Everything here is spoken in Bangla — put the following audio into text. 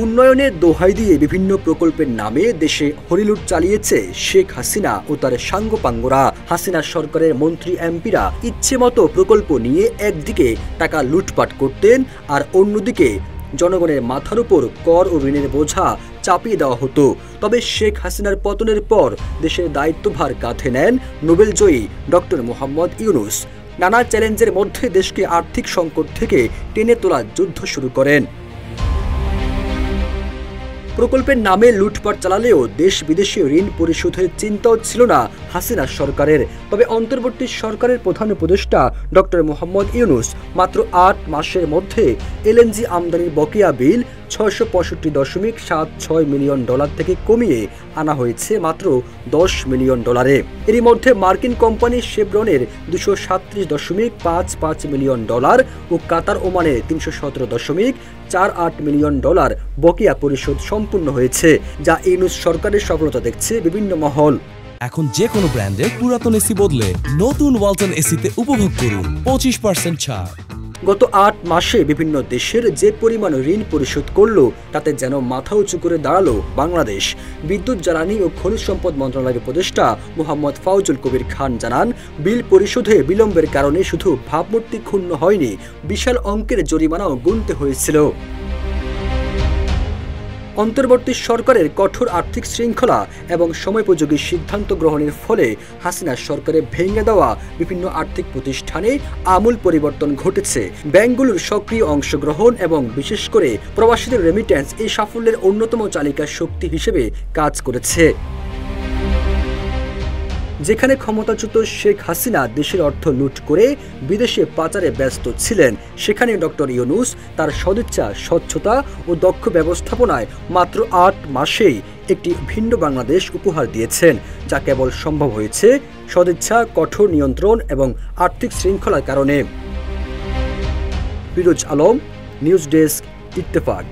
উন্নয়নের দোহাই দিয়ে বিভিন্ন প্রকল্পের নামে দেশে হরিলুট চালিয়েছে শেখ হাসিনা ও তার সাঙ্গপাঙ্গরা। হাসিনা সরকারের মন্ত্রী এমপিরা ইচ্ছে মতো প্রকল্প নিয়ে একদিকে টাকা লুটপাট করতেন আর অন্যদিকে জনগণের মাথার উপর কর ও ঋণের বোঝা চাপিয়ে দেওয়া হতো। তবে শেখ হাসিনার পতনের পর দেশের দায়িত্বভার কাঁধে নেন নোবেলজয়ী ডক্টর মোহাম্মদ ইউনূস। নানা চ্যালেঞ্জের মধ্যে দেশকে আর্থিক সংকট থেকে টেনে তোলার যুদ্ধ শুরু করেন। প্রকল্পের নামে লুটপাট চালালেও দেশ বিদেশি ঋণ পরিশোধের চিন্তাও ছিল না হাসিনা সরকারের। তবে অন্তর্বর্তী সরকারের প্রধান উপদেষ্টা ডক্টর মোহাম্মদ ইউনূস মাত্র ৮ মাসের মধ্যে এলএনজি আমদানির বকেয়া বিল ৬৬৫.৭৬ মিলিয়ন ডলার থেকে কমিয়ে আনা হয়েছে মাত্র ১০ মিলিয়ন ডলারে। এরই মধ্যে মার্কিন কোম্পানি শেভরনের ২৩৭.৫৫ মিলিয়ন ডলার ও কাতার ওমানের ৩১৭.৪৮ মিলিয়ন ডলার বকেয়া পরিশোধ সম্পূর্ণ হয়েছে, যা ইউনূস সরকারের সফলতা দেখছে বিভিন্ন মহল। এখন যে কোনো ব্র্যান্ডের পুরাতন এসি বদলে নতুন ওয়ালটন এসিতে উপভোগ করুন ২৫% ছাড়। গত ৮ মাসে বিভিন্ন দেশের যে পরিমাণ ঋণ পরিশোধ করলো তাতে যেন মাথা উঁচু করে দাঁড়ালো বাংলাদেশ। বিদ্যুৎ, জ্বালানি ও খনিজ সম্পদ মন্ত্রণালয়ের উপদেষ্টা মোহাম্মদ ফাউজুল কবির খান জানান, বিল পরিশোধে বিলম্বের কারণে শুধু ভাবমূর্তি ক্ষুণ্ণ হয়নি, বিশাল অঙ্কের জরিমানাও গুনতে হয়েছিল। অন্তর্বর্তী সরকারের কঠোর আর্থিক শৃঙ্খলা এবং সময়োপযোগী সিদ্ধান্ত গ্রহণের ফলে হাসিনা সরকারে ভেঙে দেওয়া বিভিন্ন আর্থিক প্রতিষ্ঠানে আমূল পরিবর্তন ঘটেছে। ব্যাংকগুলোর সক্রিয় অংশগ্রহণ এবং বিশেষ করে প্রবাসীদের রেমিট্যান্স এই সাফল্যের অন্যতম চালিকা শক্তি হিসেবে কাজ করেছে। যেখানে ক্ষমতাচ্যুত শেখ হাসিনা দেশের অর্থ লুট করে বিদেশে পাচারে ব্যস্ত ছিলেন, সেখানে ডক্টর ইউনূস তার সদিচ্ছা, স্বচ্ছতা ও দক্ষ ব্যবস্থাপনায় মাত্র ৮ মাসেই একটি ভিন্ন বাংলাদেশ উপহার দিয়েছেন, যা কেবল সম্ভব হয়েছে সদিচ্ছা, কঠোর নিয়ন্ত্রণ এবং আর্থিক শৃঙ্খলার কারণে। Firoz Alam, news desk, Ittefaq.